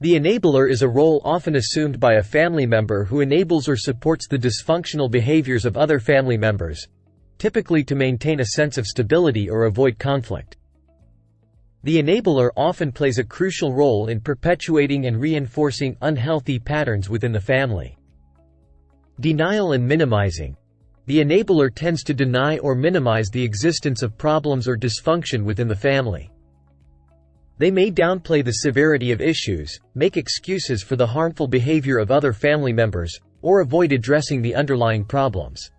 The enabler is a role often assumed by a family member who enables or supports the dysfunctional behaviors of other family members, typically to maintain a sense of stability or avoid conflict. The enabler often plays a crucial role in perpetuating and reinforcing unhealthy patterns within the family. Denial and minimizing. The enabler tends to deny or minimize the existence of problems or dysfunction within the family. They may downplay the severity of issues, make excuses for the harmful behavior of other family members, or avoid addressing the underlying problems.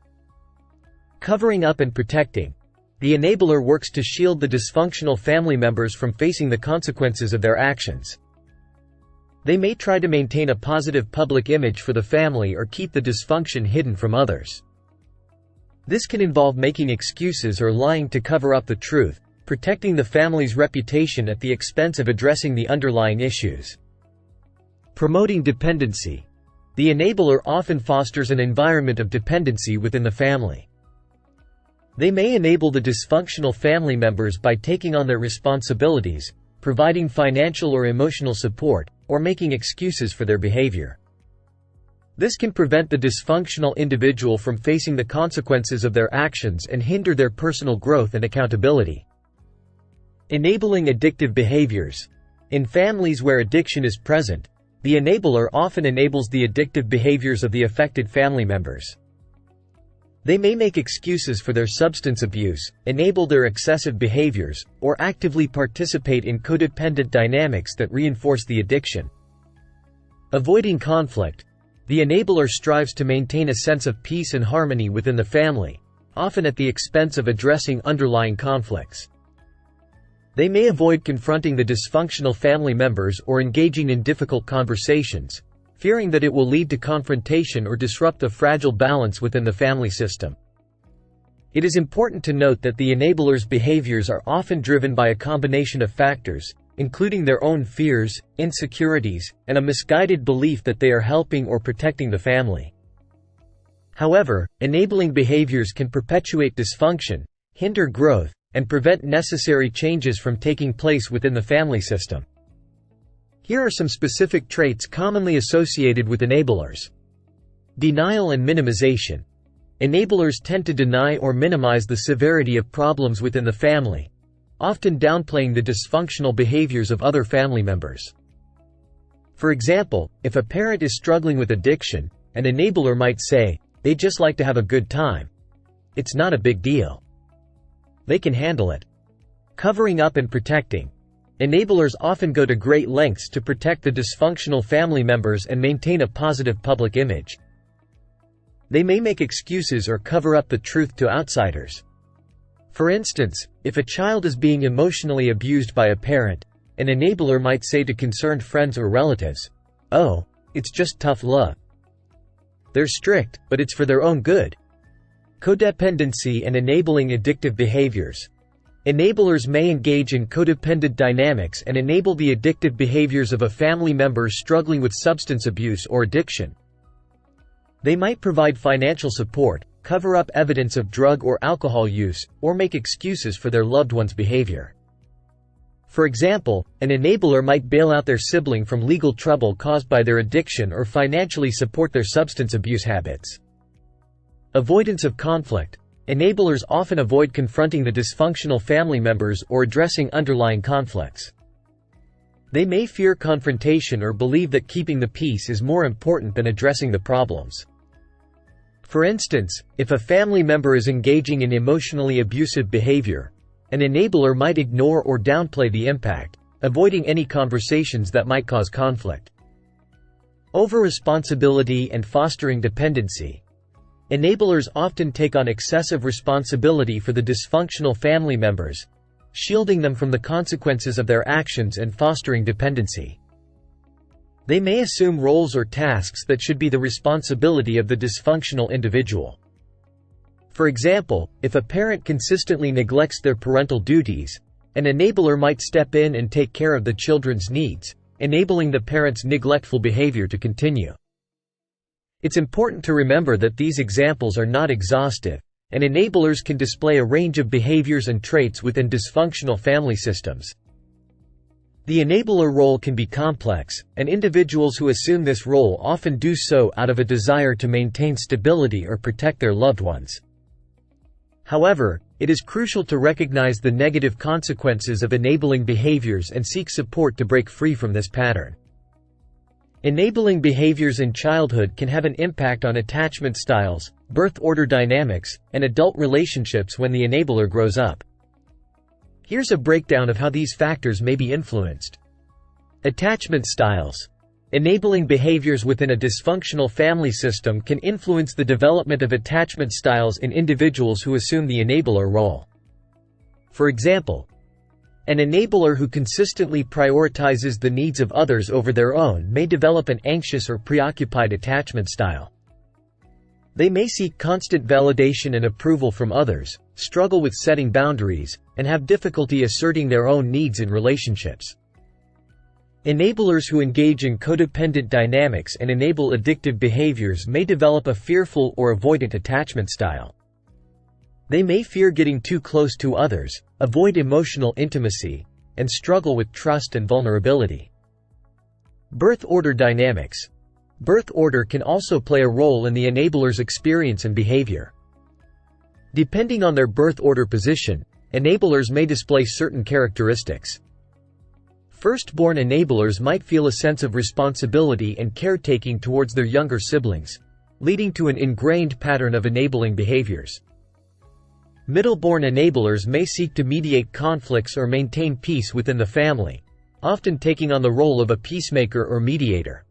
Covering up and protecting. The enabler works to shield the dysfunctional family members from facing the consequences of their actions. They may try to maintain a positive public image for the family or keep the dysfunction hidden from others. This can involve making excuses or lying to cover up the truth, protecting the family's reputation at the expense of addressing the underlying issues. Promoting dependency. The enabler often fosters an environment of dependency within the family. They may enable the dysfunctional family members by taking on their responsibilities, providing financial or emotional support, or making excuses for their behavior. This can prevent the dysfunctional individual from facing the consequences of their actions and hinder their personal growth and accountability. Enabling addictive behaviors. In families where addiction is present, the enabler often enables the addictive behaviors of the affected family members. They may make excuses for their substance abuse, enable their excessive behaviors, or actively participate in codependent dynamics that reinforce the addiction. Avoiding conflict. The enabler strives to maintain a sense of peace and harmony within the family, often at the expense of addressing underlying conflicts. They may avoid confronting the dysfunctional family members or engaging in difficult conversations, fearing that it will lead to confrontation or disrupt the fragile balance within the family system. It is important to note that the enabler's behaviors are often driven by a combination of factors, including their own fears, insecurities, and a misguided belief that they are helping or protecting the family. However, enabling behaviors can perpetuate dysfunction, hinder growth, and prevent necessary changes from taking place within the family system. Here are some specific traits commonly associated with enablers. Denial and minimization. Enablers tend to deny or minimize the severity of problems within the family, often downplaying the dysfunctional behaviors of other family members. For example, if a parent is struggling with addiction, an enabler might say, "They just like to have a good time. It's not a big deal. They can handle it." Covering up and protecting. Enablers often go to great lengths to protect the dysfunctional family members and maintain a positive public image. They may make excuses or cover up the truth to outsiders. For instance, if a child is being emotionally abused by a parent, an enabler might say to concerned friends or relatives, "Oh, it's just tough love. They're strict, but it's for their own good." Codependency and enabling addictive behaviors. Enablers may engage in codependent dynamics and enable the addictive behaviors of a family member struggling with substance abuse or addiction. They might provide financial support, cover up evidence of drug or alcohol use, or make excuses for their loved one's behavior. For example, an enabler might bail out their sibling from legal trouble caused by their addiction or financially support their substance abuse habits. Avoidance of conflict. Enablers often avoid confronting the dysfunctional family members or addressing underlying conflicts. They may fear confrontation or believe that keeping the peace is more important than addressing the problems. For instance, if a family member is engaging in emotionally abusive behavior, an enabler might ignore or downplay the impact, avoiding any conversations that might cause conflict. Over-responsibility and fostering dependency. Enablers often take on excessive responsibility for the dysfunctional family members, shielding them from the consequences of their actions and fostering dependency. They may assume roles or tasks that should be the responsibility of the dysfunctional individual. For example, if a parent consistently neglects their parental duties, an enabler might step in and take care of the children's needs, enabling the parent's neglectful behavior to continue. It's important to remember that these examples are not exhaustive, and enablers can display a range of behaviors and traits within dysfunctional family systems. The enabler role can be complex, and individuals who assume this role often do so out of a desire to maintain stability or protect their loved ones. However, it is crucial to recognize the negative consequences of enabling behaviors and seek support to break free from this pattern. Enabling behaviors in childhood can have an impact on attachment styles, birth order dynamics, and adult relationships when the enabler grows up. Here's a breakdown of how these factors may be influenced. Attachment styles. Enabling behaviors within a dysfunctional family system can influence the development of attachment styles in individuals who assume the enabler role. For example, an enabler who consistently prioritizes the needs of others over their own may develop an anxious or preoccupied attachment style. They may seek constant validation and approval from others, struggle with setting boundaries, and have difficulty asserting their own needs in relationships. Enablers who engage in codependent dynamics and enable addictive behaviors may develop a fearful or avoidant attachment style. They may fear getting too close to others, avoid emotional intimacy, and struggle with trust and vulnerability. Birth order dynamics. Birth order can also play a role in the enabler's experience and behavior. Depending on their birth order position, enablers may display certain characteristics. Firstborn enablers might feel a sense of responsibility and caretaking towards their younger siblings, leading to an ingrained pattern of enabling behaviors. Middleborn enablers may seek to mediate conflicts or maintain peace within the family, often taking on the role of a peacemaker or mediator.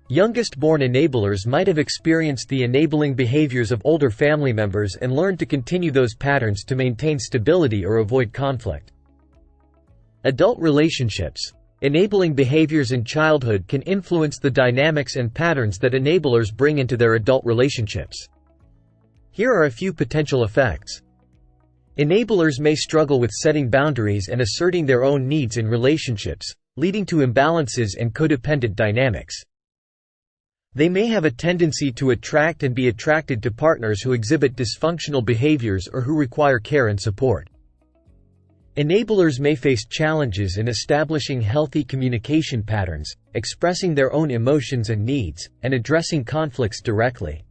Youngest-born enablers might have experienced the enabling behaviors of older family members and learned to continue those patterns to maintain stability or avoid conflict. Adult relationships. Enabling behaviors in childhood can influence the dynamics and patterns that enablers bring into their adult relationships. Here are a few potential effects. Enablers may struggle with setting boundaries and asserting their own needs in relationships, leading to imbalances and codependent dynamics. They may have a tendency to attract and be attracted to partners who exhibit dysfunctional behaviors or who require care and support. Enablers may face challenges in establishing healthy communication patterns, expressing their own emotions and needs, and addressing conflicts directly.